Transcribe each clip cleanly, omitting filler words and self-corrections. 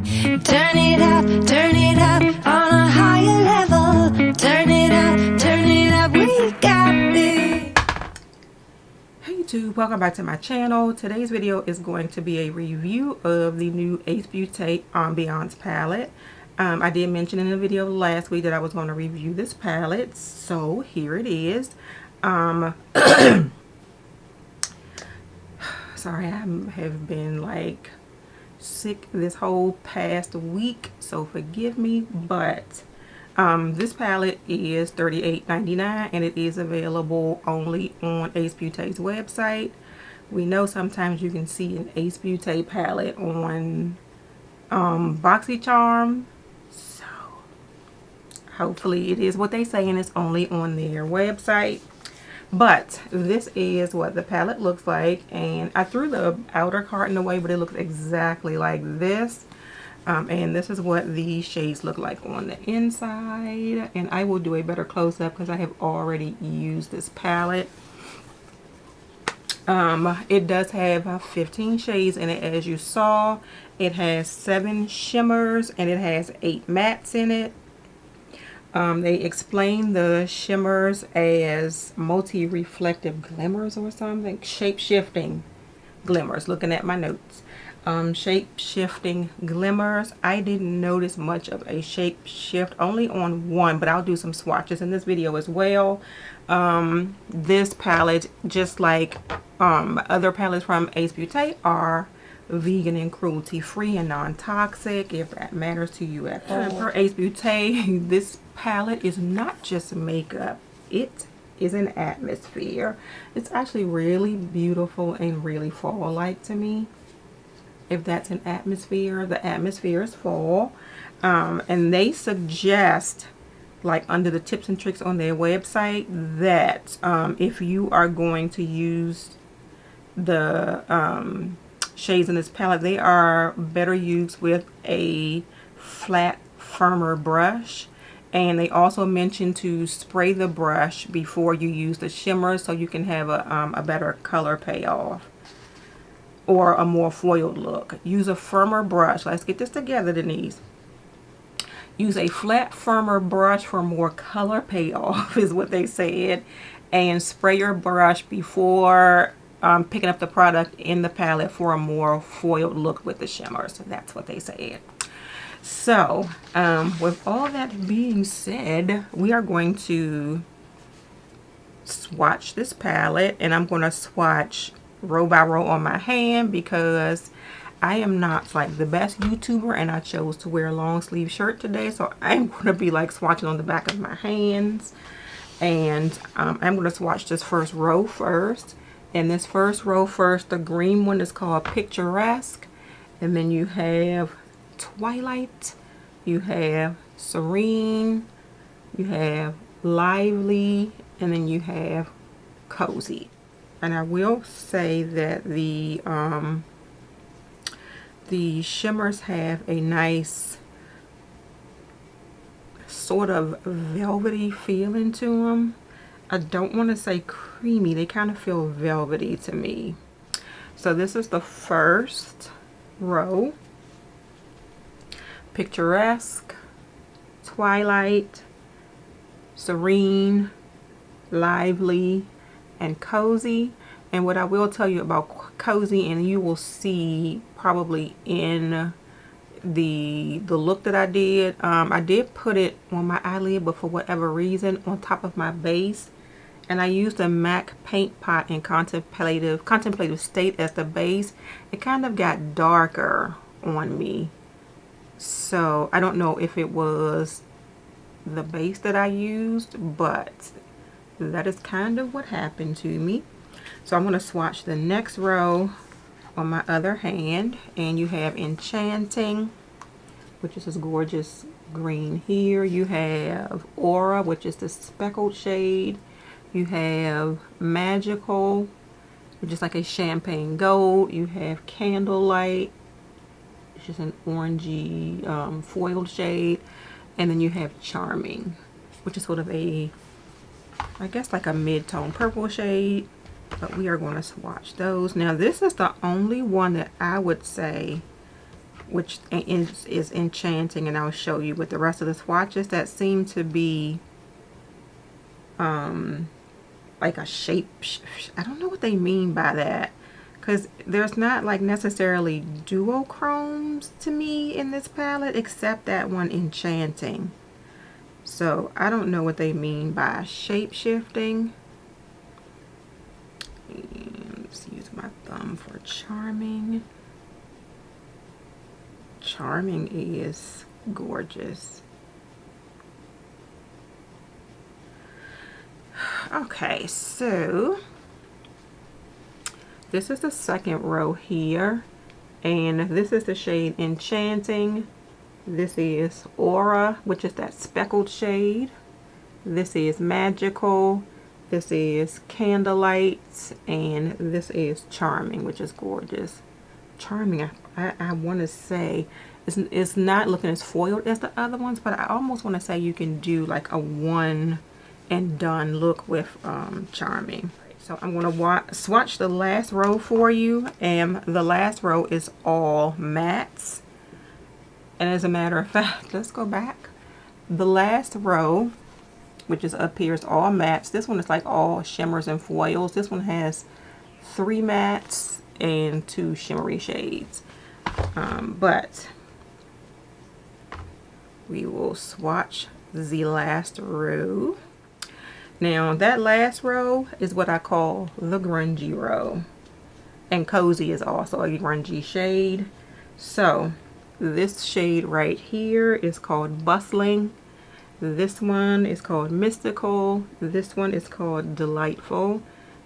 turn it up on a higher level. Turn it up, we got it. Hey YouTube, welcome back to my channel. Today's video is going to be a review of the new Beaute Ambiance palette. I did mention in the video last week that I was going to review this palette, so here it is. Sorry, I have been like sick this whole past week, so forgive me, but this palette is $38.99 and it is available only on Ace Beaute's website. We know sometimes you can see an Ace Beaute palette on BoxyCharm, so hopefully it is what they say and it's only on their website. But this is what the palette looks like, and I threw the outer carton away, but it looks exactly like this. And this is what the shades look like on the inside, and I will do a better close-up because I have already used this palette. It does have 15 shades in it, as you saw. It has 7 shimmers and it has 8 mattes in it. They explain the shimmers as multi-reflective glimmers or something. Shape-shifting glimmers, looking at my notes. Shape-shifting glimmers. I didn't notice much of a shape shift, only on one, but I'll do some swatches in this video as well. This palette, just like other palettes from Ace Beaute, are vegan and cruelty free and non-toxic, if that matters to you at all. For Ace Beaute, this palette is not just makeup, it is an atmosphere. It's actually really beautiful and really fall-like to me. If that's an atmosphere, the atmosphere is fall. And they suggest, like under the tips and tricks on their website, that if you are going to use the shades in this palette, they are better used with a flat, firmer brush. And they also mention to spray the brush before you use the shimmer so you can have a better color payoff or a more foiled look. Use a firmer brush. Let's get this together, Denise. Use a flat, firmer brush for more color payoff is what they said. And spray your brush before picking up the product in the palette for a more foiled look with the shimmers. So that's what they said. So with all that being said, we are going to swatch this palette, and I'm going to swatch row by row on my hand because I am not like the best YouTuber and I chose to wear a long sleeve shirt today, so I'm going to be like swatching on the back of my hands. And I'm going to swatch this first row first. And this first row first, the green one is called Picturesque, and then you have Twilight, you have Serene, you have Lively, and then you have Cozy. And I will say that the shimmers have a nice sort of velvety feeling to them. I don't want to say creamy, they kind of feel velvety to me. So this is the first row. Picturesque, Twilight, Serene, Lively, and Cozy. And what I will tell you about Cozy, and you will see probably in the look that I did put it on my eyelid, but for whatever reason on top of my base, and I used a MAC paint pot in contemplative state as the base. It kind of got darker on me, so I don't know if it was the base that I used, but that is kind of what happened to me. So I'm going to swatch the next row on my other hand, and you have Enchanting, which is this gorgeous green here. You have Aura, which is the speckled shade. You have Magical, which is like a champagne gold. You have Candlelight, which is an orangey foiled shade. And then you have Charming, which is sort of a, I guess like a mid-tone purple shade. But we are going to swatch those. Now this is the only one that I would say which is enchanting, and I'll show you with the rest of the swatches that seem to be like a shape. I don't know what they mean by that, because there's not like necessarily duochromes to me in this palette, except that one, enchanting. So I don't know what they mean by shape shifting. And let's use my thumb for charming. Charming is gorgeous. Okay, so this is the second row here, and this is the shade Enchanting. This is Aura, which is that speckled shade. This is Magical. This is Candlelight, and this is Charming, which is gorgeous. Charming, I want to say, it's not looking as foiled as the other ones, but I almost want to say you can do like a one and done look with Charming. So I'm going to swatch the last row for you, and the last row is all mattes. And as a matter of fact, let's go back. The last row, which is up here, is all mattes. This one is like all shimmers and foils. This one has 3 mattes and 2 shimmery shades. But we will swatch the last row. Now that last row is what I call the grungy row. And Cozy is also a grungy shade. So this shade right here is called Bustling. This one is called Mystical. This one is called Delightful.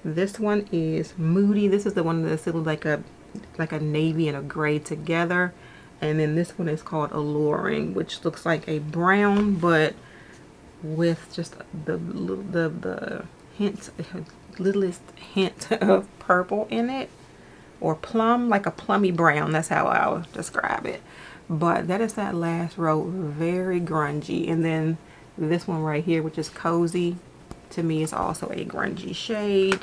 This one is Moody. This is the one that's like a navy and a gray together. And then this one is called Alluring, which looks like a brown, but with just the hint, littlest hint of purple in it, or plum, like a plummy brown. That's how I'll describe it. But that is that last row, very grungy. And then this one right here, which is Cozy, to me is also a grungy shade.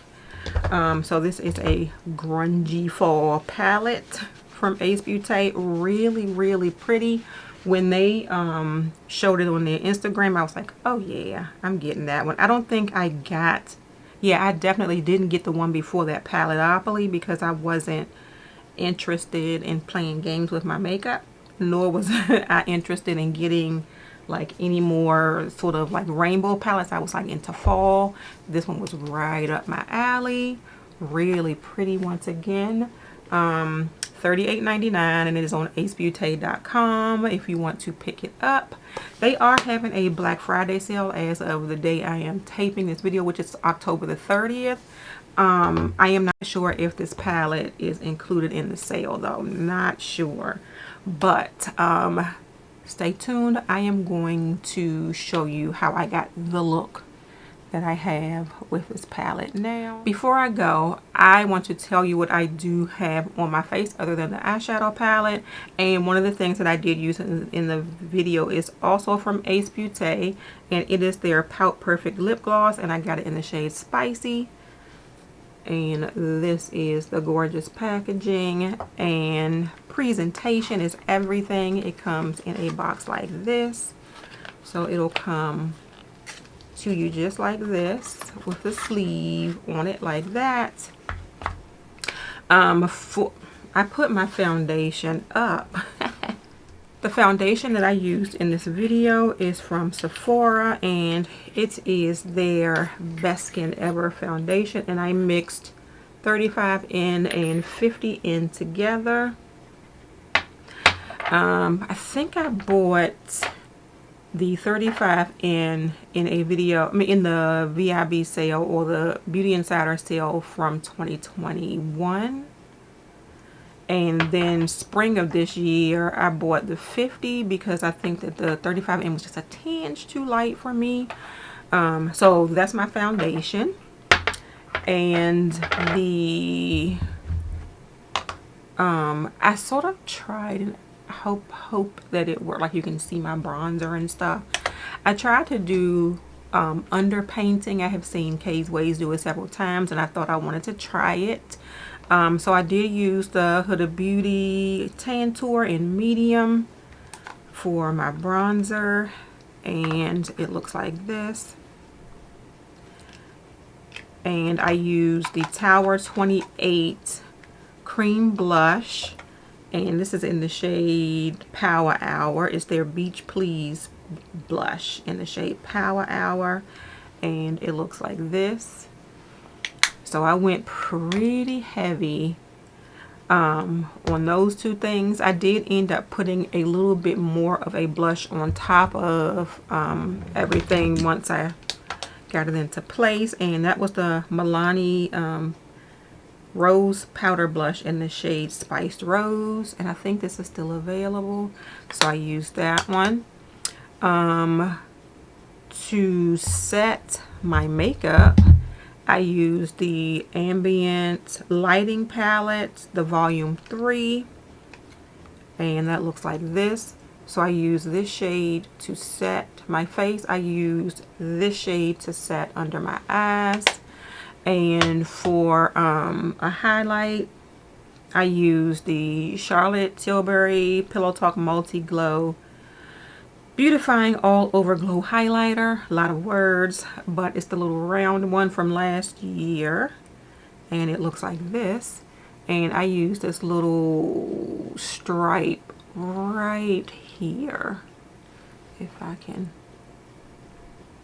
So this is a grungy fall palette from Ace Beaute. Really, really pretty. When they showed it on their Instagram, I was like, oh yeah, I'm getting that one. I don't think I got, yeah, I definitely didn't get the one before that, Palettopoly, because I wasn't interested in playing games with my makeup, nor was I interested in getting like any more sort of like rainbow palettes. I was like into fall. This one was right up my alley. Really pretty once again. $38.99, and it is on acebeauté.com if you want to pick it up. They are having a Black Friday sale as of the day I am taping this video, which is October the 30th. I am not sure if this palette is included in the sale though. Not sure. But stay tuned. I am going to show you how I got the look that I have with this palette. Now, before I go, I want to tell you what I do have on my face other than the eyeshadow palette. And one of the things that I did use in the video is also from Ace Beaute, and it is their Pout Perfect lip gloss, and I got it in the shade Spicy. And this is the gorgeous packaging, and presentation is everything. It comes in a box like this, so it'll come to you just like this with the sleeve on it like that. I put my foundation up. The foundation that I used in this video is from Sephora, and it is their Best Skin Ever foundation, and I mixed 35N and 50N together. I think I bought the 35N in a video, in the VIB sale or the Beauty Insider sale from 2021. And then spring of this year, I bought the 50 because I think that the 35N was just a tinge too light for me. So that's my foundation. And the, I sort of tried, and hope that it worked. Like you can see my bronzer and stuff. I tried to do underpainting. I have seen Kay's Ways do it several times, and I thought I wanted to try it. So I did use the Huda Beauty Tan Tour in medium for my bronzer, and it looks like this. And I used the Tower 28 cream blush, and this is in the shade Power Hour. It's their Beach Please blush in the shade Power Hour, and it looks like this. So I went pretty heavy on those two things. I did end up putting a little bit more of a blush on top of everything once I got it into place, and that was the Milani Rose Powder Blush in the shade Spiced Rose, and I think this is still available, so I used that one. To set my makeup, I used the Ambiance Lighting Palette, the Volume 3, and that looks like this. So I used this shade to set my face. I used this shade to set under my eyes. And for a highlight, I used the Charlotte Tilbury Pillow Talk Multi Glow Beautifying All Over Glow Highlighter. A lot of words, but it's the little round one from last year, and it looks like this. And I used this little stripe right here, if I can,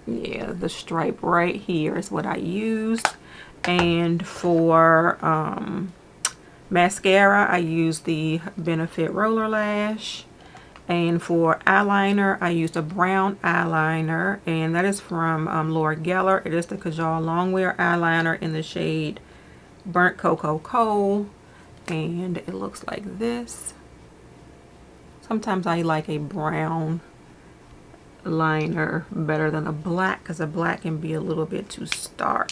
yeah, the stripe right here is what I used. And for mascara, I used the Benefit Roller Lash. And for eyeliner, I used a brown eyeliner, and that is from Laura Geller. It is the Kajal Longwear eyeliner in the shade Burnt Cocoa Coal, and it looks like this. Sometimes I like a brown liner better than a black, because a black can be a little bit too stark.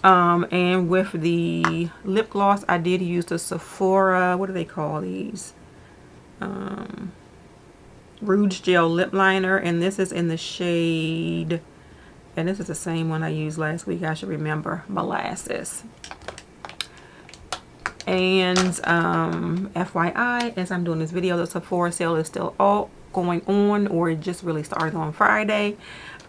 And with the lip gloss, I did use the Sephora, what do they call these? Rouge Gel Lip Liner, and this is in the shade, and this is the same one I used last week, I should remember, Molasses. And FYI, as I'm doing this video, the Sephora sale is still all going on, or it just really started on Friday.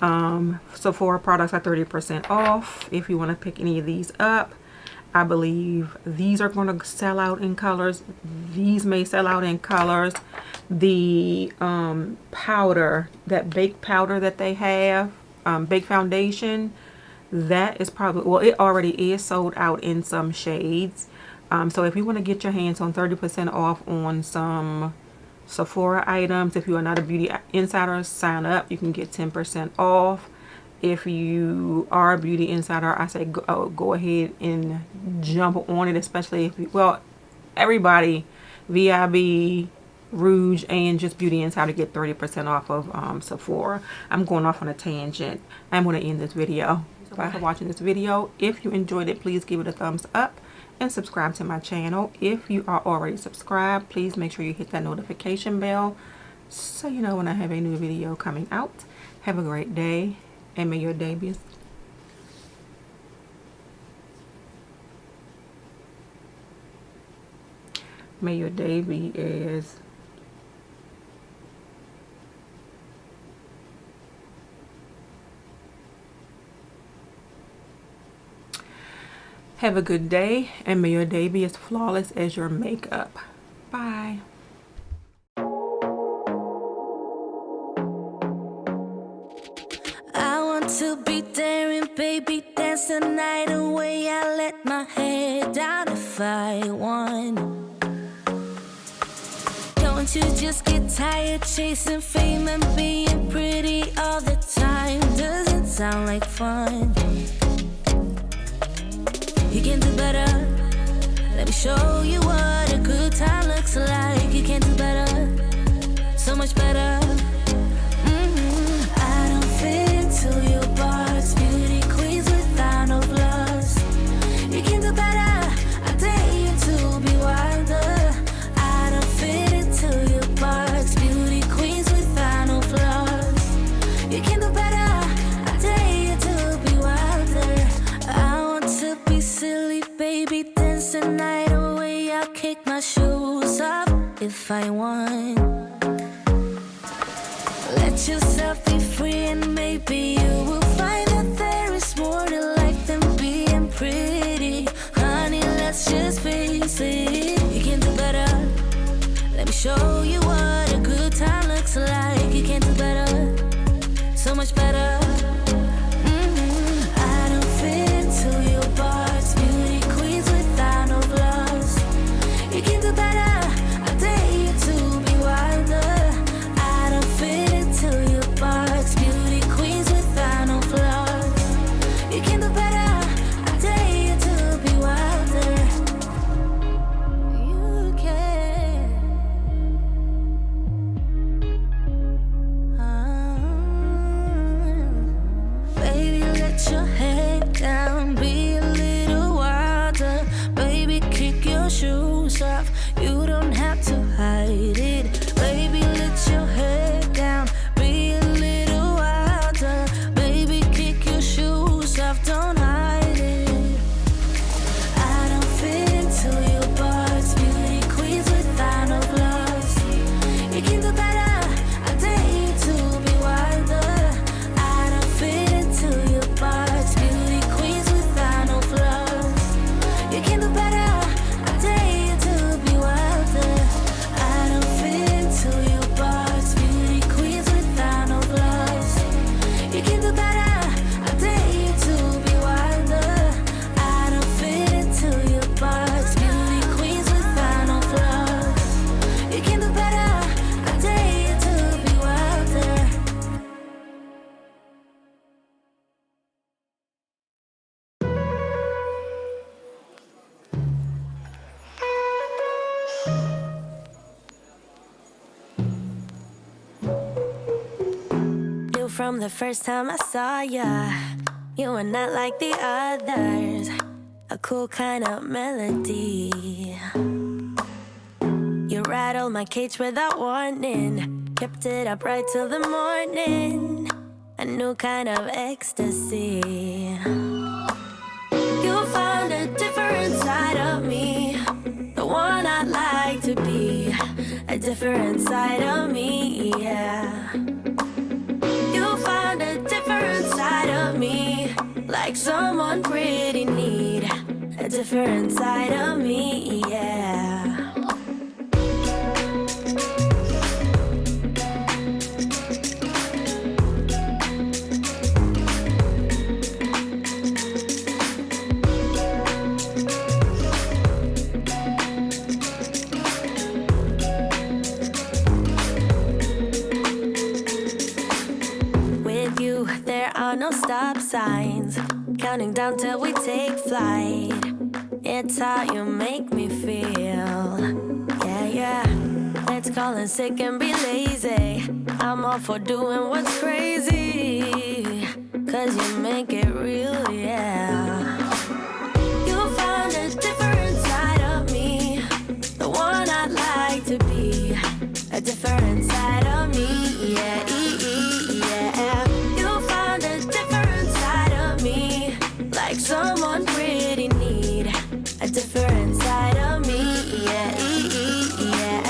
Sephora products are 30% off if you want to pick any of these up. I believe these are going to sell out in colors. These may sell out in colors. The powder, that baked powder that they have, baked foundation, that is probably, well, it already is sold out in some shades. So if you want to get your hands on 30% off on some Sephora items, if you are not a Beauty Insider, sign up. You can get 10% off. If you are a Beauty Insider, I say go ahead and jump on it, especially if you, well, everybody, VIB, Rouge, and just Beauty Insider get 30% off of Sephora. I'm going off on a tangent. I'm going to end this video. Thanks for watching this video. If you enjoyed it, please give it a thumbs up and subscribe to my channel. If you are already subscribed, please make sure you hit that notification bell so you know when I have a new video coming out. Have a great day, and may your day be as have a good day, and may your day be as flawless as your makeup. Bye. I want to be daring, baby, dance the night away. I let my head down if I want. Don't you just get tired chasing fame and being pretty all the time? Doesn't sound like fun. You can do better. Let me show you what a good time looks like. You can do better, so much better. I don't fit into your box. Beauty queens without no flaws. You can do better. I dare you to be wilder. I don't fit into your box. Beauty queens without no flaws. You can do better. I dare find one. Let yourself be free and maybe you will find that there is more to life than being pretty. Honey, let's just face it, you can do better. Let me show you what a good time looks like. You can do better, so much better. I don't fit into your box, beauty queens without no flaws. You can do better, I dare you to be wilder. I don't fit into your box, beauty queens without no flaws. You can do better, I dare you to be wilder. You can. Baby, let your head down, be a little wilder. Baby, kick your shoes off, you don't have to hide it. Baby, let your head down, be a little wilder. Baby, kick your shoes off, don't hide it. I don't fit into your box, beauty queens without no flaws. You can do better, I dare you to be wilder. I don't fit into your box, beauty queens without no flaws. You can do better, I dare you to be wilder. I don't fit into your box, beauty queens without no flaws. You can do better, I dare you to be wilder. I don't fit into your box, beauty queens without no flaws. You can do better, I dare you to be wilder. Knew from the first time I saw ya, you were not like the others. A cool kind of melody. You rattled my cage without warning, kept it up right till the morning. A new kind of ecstasy. You found a different side of me, the one I'd like to be. A different side of me, yeah. You found a different side of me, like someone pretty need. A different side of me, yeah. With you, there are no stop signs, counting down till we take flight. It's how you make me feel. Yeah, yeah. Let's call in sick and be lazy. I'm all for doing what's crazy, 'cause you make it real, yeah. You found a different side of me, the one I'd like to be. A different side of me, yeah, yeah. You found a different side of me, like someone pretty need. A different side of me, yeah, yeah.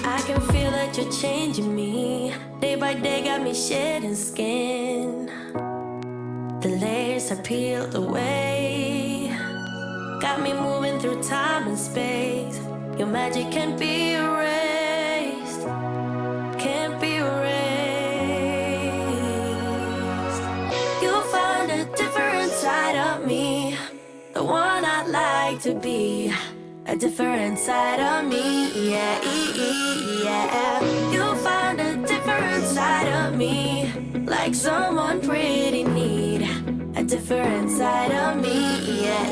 I can feel that you're changing me. Day by day got me shedding skin. The layers are peeled away, got me moving through time and space. Your magic can't be erased, can't be erased. You found a different side of me, the one I'd like to be. A different side of me, yeah, yeah. You found a different side of me, like someone pretty need. A different side of me, yeah.